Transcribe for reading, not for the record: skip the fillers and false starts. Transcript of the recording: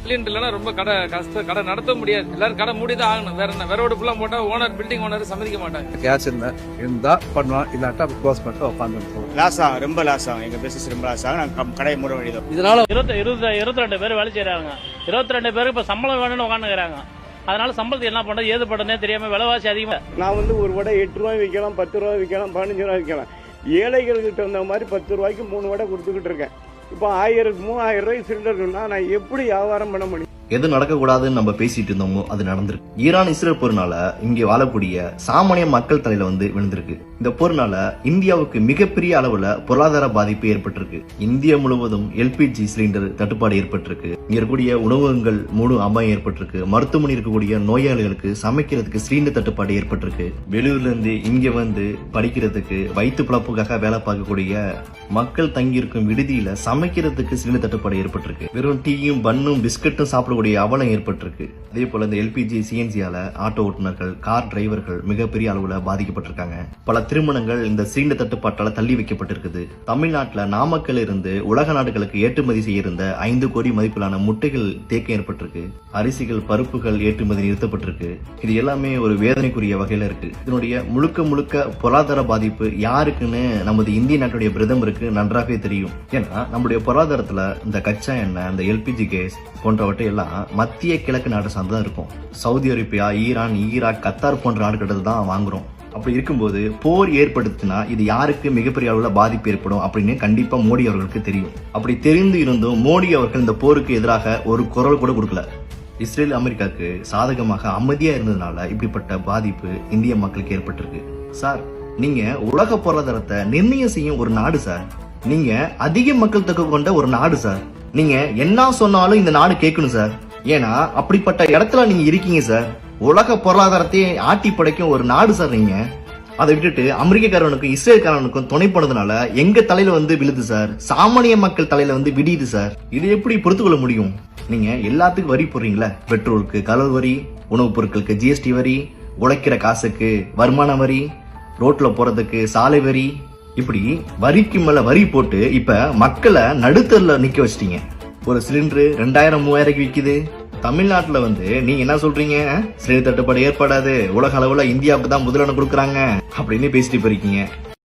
இல்லைன்னா ரொம்ப கடை நடத்த முடியாது. எல்லாரும் கடை மூடிதான் ஆகணும். வேற என்ன, வேற ஃபுல்லா போட்டா ஓனர், பில்டிங் ஓனர் சம்மதிக்க மாட்டாங்க. கேஷ் இருந்தா பண்ணுவோம், இல்லாட்டா க்ளோஸ் பண்ணிட்டு உட்காந்து லாஸ் ஆகும், ரொம்ப லாஸ் ஆகும். எங்க பிசினஸ் ரொம்ப லாஸ் ஆகும். நாங்க கடையை மூட வேண்டியது. இதனால 22 பேர் வேலை செய்யறாங்க. 22 பேருக்கு இப்ப சம்பளம் வேணும்னு உட்காந்துக்கிறாங்க. அதனால சம்பளத்தை என்ன பண்றது, ஏது பண்றதுனே தெரியாம விலைவாசி அதிகமா. நான் ஒரு வடை 8 ரூபாய் விற்கலாம், 10 ரூபாய் விற்கலாம், 15 ரூபாய் விற்கலாம். ஏழைகள் கிட்ட வந்த மாதிரி 10 ரூபாய்க்கு 3 வடை கொடுத்துக்கிட்டு இருக்கேன். இப்போ 3000 ரூபாய் சிலிண்டர்னா நான் எப்படி வியாபாரம் பண்ண முடியும்? எது நடக்கக்கூடாதுன்னு நம்ம பேசிட்டு இருந்தோமோ அது நடந்திருக்கு. ஈரான் இஸ்ரேல் போர்னால இங்கே வாழக்கூடிய சாமானிய மக்கள் தலையில விழுந்திருக்கு. இந்த போர்னால இந்தியாவுக்கு மிகப்பெரிய அளவுல பொருளாதார பாதிப்பு ஏற்பட்டிருக்கு. இந்தியா முழுவதும் எல்பிஜி சிலிண்டர் தட்டுப்பாடு ஏற்பட்டிருக்கு. இங்க இருக்கக்கூடிய உணவகங்கள் மூணு அபாயம் ஏற்பட்டிருக்கு. மருத்துவமனை இருக்கக்கூடிய நோயாளிகளுக்கு சமைக்கிறதுக்கு சிலிண்டர் தட்டுப்பாடு ஏற்பட்டிருக்கு. வெளியூர்ல இருந்து இங்க படிக்கிறதுக்கு வயிற்று பிழப்புக்காக வேலை பார்க்கக்கூடிய மக்கள் தங்கியிருக்கும் விடுதியில சமைக்கிறதுக்கு சிலிண்டர் தட்டுப்பாடு ஏற்பட்டிருக்கு. வெறும் டீயும் பன்னும் பிஸ்கட்டும் சாப்பிட அவலம் ஏற்பட்டிருக்கு. அதே போல இந்த எல்பிஜி சிஎன்ஜியால ஆட்டோ ஓட்டுநர்கள், கார் டிரைவர்கள் மிகப்பெரிய அளவுல பாதிக்கப்பட்டிருக்காங்க. பல திருமணங்கள் இந்த சிலிண்டர் தட்டுப்பாட்டால தள்ளி வைக்கப்பட்டிருக்குது. தமிழ்நாட்டுல நாமக்கல் இருந்து உலக நாடுகளுக்கு ஏற்றுமதி செய்ய இருந்த 5 கோடி மதிப்பிலான முட்டைகள் தேக்கம் ஏற்பட்டிருக்கு. அரிசிகள், பருப்புகள் ஏற்றுமதி நிறுத்தப்பட்டிருக்கு. இது எல்லாமே ஒரு வேதனைக்குரிய வகையில இருக்கு. இதனுடைய முழுக்க பொருளாதார பாதிப்பு யாருக்குன்னு நமது இந்திய நாட்டுடைய பிரதமருக்கு நன்றாகவே தெரியும். ஏன்னா நம்முடைய பொருளாதாரத்துல இந்த கச்சா எண்ணெய், இந்த எல்பிஜி கேஸ் போன்றவற்றை எல்லாம் மத்திய கிழக்கு நாடு சார்ந்துதான் இருக்கும். Saudi Arabia, Iran, Iraq, Qatar போன்ற நாடுகள் தான் வாங்குறோம். அப்படி இருக்கும்போது போர் ஏற்படுத்தினா இது யாருக்கு மிகப்பெரிய அளவுல பாதிப்பு ஏற்படும் அப்படின்னு கண்டிப்பா மோடி அவர்களுக்கு தெரியும். அப்படி தெரிந்து இருந்தும் மோடி அவர்கள் இந்த போருக்கு எதிராக ஒரு குரல் கூட கொடுக்கல. இஸ்ரேல் அமெரிக்காவுக்கு சாதகமாக அமைதியா இருந்ததுனால இப்படிப்பட்ட பாதிப்பு இந்திய மக்களுக்கு ஏற்பட்டிருக்கு. சார், நீங்க உலக பொருளாதாரத்தை நிர்ணயம் செய்யும் ஒரு நாடு சார். நீங்க அதிக மக்கள் தொகை கொண்ட ஒரு நாடு சார். நீங்க என்ன சொன்னாலும் இந்த நாடு கேட்கணும் சார். ஏன்னா அப்படிப்பட்ட இடத்துல நீங்க இருக்கீங்க சார். உலக பொருளாதாரத்தை ஆட்டி படைக்கும் ஒரு நாடு சார் நீங்க. அதை விட்டுட்டு அமெரிக்காரனுக்கும் இஸ்ரேல்காரனுக்கும் துணை போனதுனால எங்க தலையில விழுது சார். சாமானிய மக்கள் தலையில விடியுது சார். இது எப்படி பொறுத்துக்கொள்ள முடியும்? நீங்க எல்லாத்துக்கும் வரி போடுறீங்களா? பெட்ரோலுக்கு கலர் வரி, உணவுப் பொருட்களுக்கு ஜிஎஸ்டி வரி, உழைக்கிற காசுக்கு வருமான வரி, ரோட்ல போறதுக்கு சாலை வரி, இப்படி வரிக்கு மேல வரி போட்டு இப்ப மக்களை நடுத்தர்ல நிக்க வச்சிட்டீங்க. ஒரு சிலிண்டர் 2000-3000 விக்குது. தமிழ்நாட்டுல நீங்க என்ன சொல்றீங்க? சிலிண்டர் தட்டுப்பாடு ஏற்படாது, உலக அளவுல இந்தியாவுக்கு தான் முதலிடம் கொடுக்கறாங்க அப்படின்னு பேசிட்டு போயிருக்கீங்க.